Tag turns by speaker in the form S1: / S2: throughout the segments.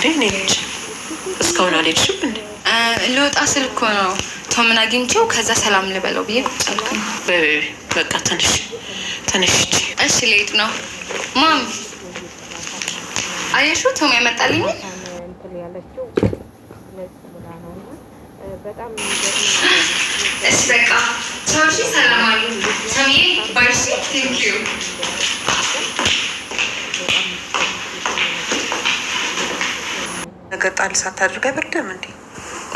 S1: እንዴ ነች እስካሁን አልሄድሽም እንዴ?
S2: ልወጣ ስል እኮ ነው ቶምን አግኝቼው ከዛ ሰላም ልበለው ብዬ ቁጭ አልኩኝ።
S1: በቃ ትንሽ ትንሽ።
S2: እሺ ልሄድ ነው ማም። አየሽው ቶም ያመጣልኝ። እሺ በቃ ቻውሺ፣ ሰላም አሉ ቶምዬ። ባይሺ ቴንክ ዩ።
S1: ነገ ጣል ሳታደርግ አይበርድም እንዴ?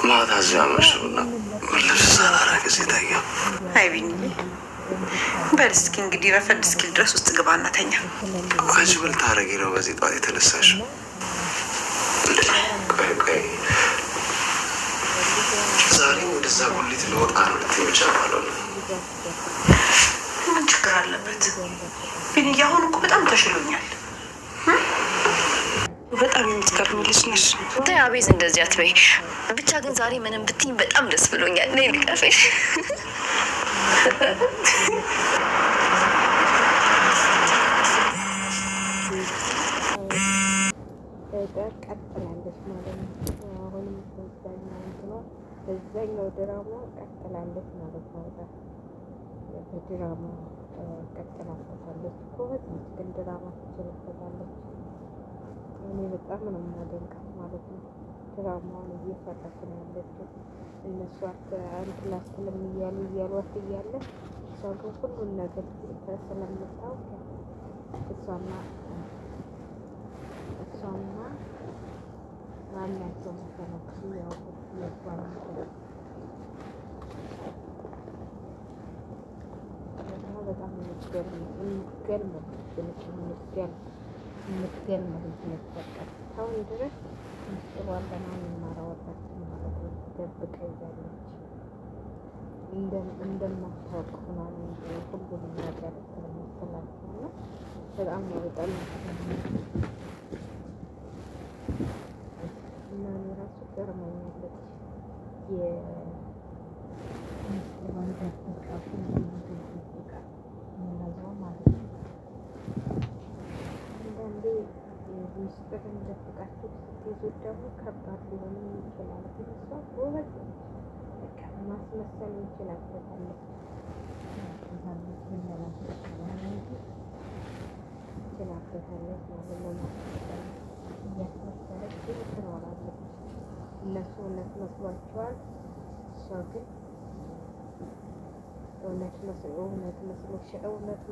S3: ማታ እዚያ መሽሩና ልብስ ሳላራ ጊዜ ታየው።
S1: አይቢኝ በል እስኪ እንግዲህ ረፈድ እስኪል ድረስ ውስጥ ግባ እና ተኛ።
S3: አንቺ ብል ታረጊ ነው በዚህ ጠዋት የተነሳሽ? ቆይ ቆይ ዛሬ ወደዛ ጉሊት ልወጣ ነው ልትመጫ ባለው ነው።
S1: ምን ችግር አለበት? ቢኒ አሁን እኮ በጣም ተሽሎኛል። በጣም የምትገርም ልጅ ነሽ።
S4: ተይ አቤዝ እንደዚህ አትበይ። ብቻ ግን ዛሬ ምንም ብትይኝ በጣም ደስ ብሎኛል። ነይ ልቀፍሽ።
S5: ቀጥላለች ማለት ነው። አሁንም በዛኛው ድራማ ቀጥላለች ማለት ነው። በድራማ ቀጥላለች። ጎበዝ ነች ግን ድራማ ትችልበታለች። እኔ በጣም ነው የማደንቃት ማለት ነው። ድራማዋን እየሰራች ነው ያለችው። እነሱ አንትላስትልም እያሏት እያለ እሷ ግን ሁሉን ነገር ስለምታውቅ እሷና ማናቸው መሰለች ያውቁት የሷን በጣም የምትገርም ልጅ ነበር። እስካሁን ድረስ ምስጢሯን ለማንም አላወጣችም ማለት ነው። ደብቃ ይዛለች። እንደማታውቅ ሆና ሁሉንም ነገር ስለመሰላቸው ነው። በጣም ነው በጣም እና እኔ እራሱ ገርማኛለች። የምስጢሯን ደብቃ መያዟ ማለት ነው። አንዳንዴ ምስጢርን ደብቃችሁ ስትይዙት ደግሞ ከባድ ሊሆንም ይችላል። ግን እሷ ጎበዝ በቃ ማስመሰል እንችላበታለች ትችላበታለች ማለት ነው። ማስመሰል እያስመሰለች ግን ትኖራለች። እነሱ እውነት መስሏቸዋል። እሷ ግን እውነት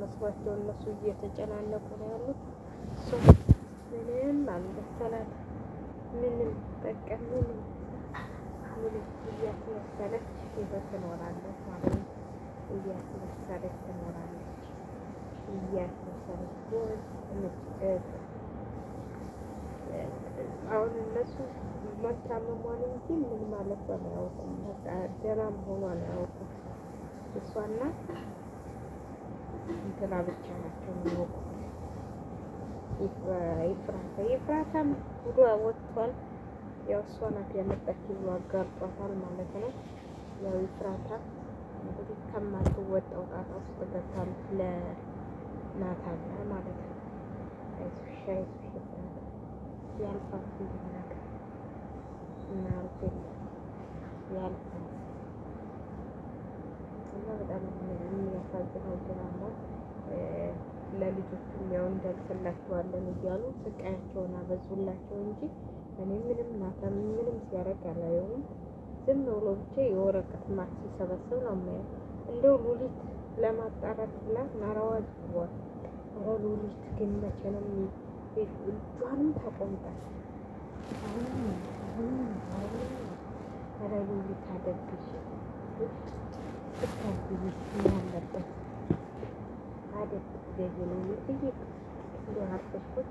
S5: መስሏቸው እነሱ እየተጨናነቁ ነው ያሉት። እሱ ምንም አልመሰላት። ምንም በቃ ምንም እያስመሰለች ትኖራለች ማለት ነው። እያስመሰለች ትኖራለች። እያስመሰለች አሁን እነሱ መታመሟን እንጂ ምን ማለት አያውቁም። በቃ ደህና መሆኗን አያውቁም። እሷና እንትና ብቻ ናቸው የሚያውቁት። ይፍራታም ሁሉ ወጥቷል። ያው እሷ ናት ያመጣች ብሎ አጋርጧታል ማለት ነው። ያው ይፍራታ እንግዲህ ከማትወጣው ጣጣ ውስጥ ገብታለች ለናታን ማለት ነው። አይዞሽ ያልፋል ሁሉም ነገር እና ያልፋል እና በጣም የሚያሳዝነው ድራማ ለልጆቹም ያው እንደርስላቸዋለን እያሉ ስቃያቸውን አበዙላቸው እንጂ እኔ ምንም ናታን ምንም ሲያደርግ አላየውም። ዝም ብሎ ብቻ የወረቀት ማት ሲሰበስብ ነው የማየው። እንደው ሉሊት ለማጣራት ብላ ናራዋ ጅቧል። ሉሊት ግን መቼ ነው እጇንም ታቆምጣል። ኧረ ሉሊት አደግሽ ስታግቢ ያለበት አደግ ገዢ ነው ጥይቅ እንዲ አርፈሽ ቁጭ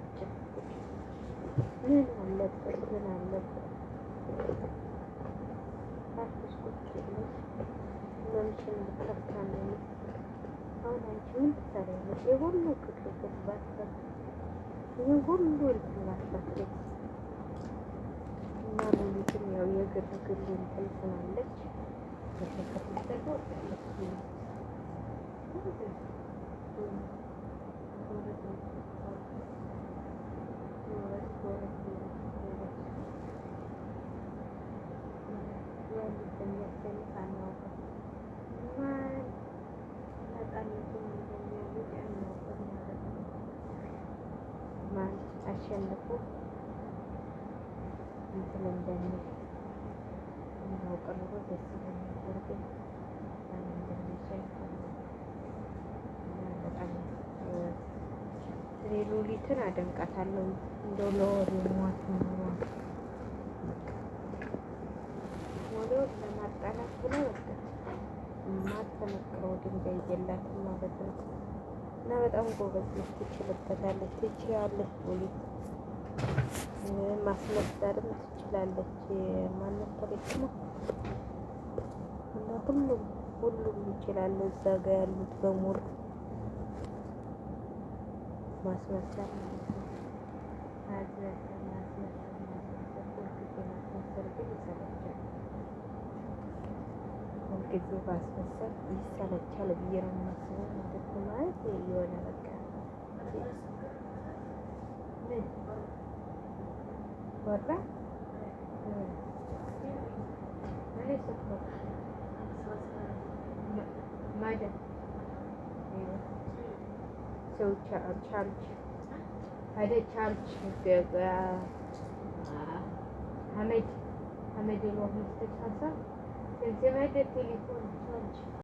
S5: ምን አለበት አርፈሽ ቁጭ ብለሽ መምሽን ብትከፍታለሽ። አሁን አንቺ ምን ትሰሪያለሽ? የሁሉ ቅጥቅጥ ባትሰጥ ይህ ሁሉ ልትላሳት እና ሉሊትም ያው የግርግር እንትን ስላለች የተከታተለው ማን እንደሚያሸንፍ አናውቅም። ማን ነፃነቱን እንደሚያውጅ አናውቅም ማለት ነው። ማን አሸንፎ እንትን እንደሚል እናውቅ ኑሮ ደስ ይለኝ ነበር፣ ግን ማን እንደሚያሸንፍ እና በጣም ሉሊትን አደንቃታለሁ። እንደው ለወሬ ሟት ኖሯል ወሬውን ለማጣላት ብሎ በቃ ማተመክረው ድንጋይ የላትም ማለት ነው። እና በጣም ጎበዝ ነች፣ ትችልበታለች፣ ትችያለች። ሉሊት ማስመሰልም ትችላለች። ማነፈረች ነው እና ሁሉም ይችላሉ። እዛ ጋ ያሉት በሙሉ ማስመሰል ማለት ነው። ማስመሰል ሁልጊዜ ማስመሰል ግን ይሰለቻል። ሁልጊዜ ማስመሰል ይሰለቻል ብዬ ነው የማስበው ማለት ነው። ማለት የሆነ በቃ ምን ወራ እኔ ስትወራ ማደን ሰው ቻርጅ هذا تشارج حمد الوهمي استشخاصه تنسي هذا التليفون تشارج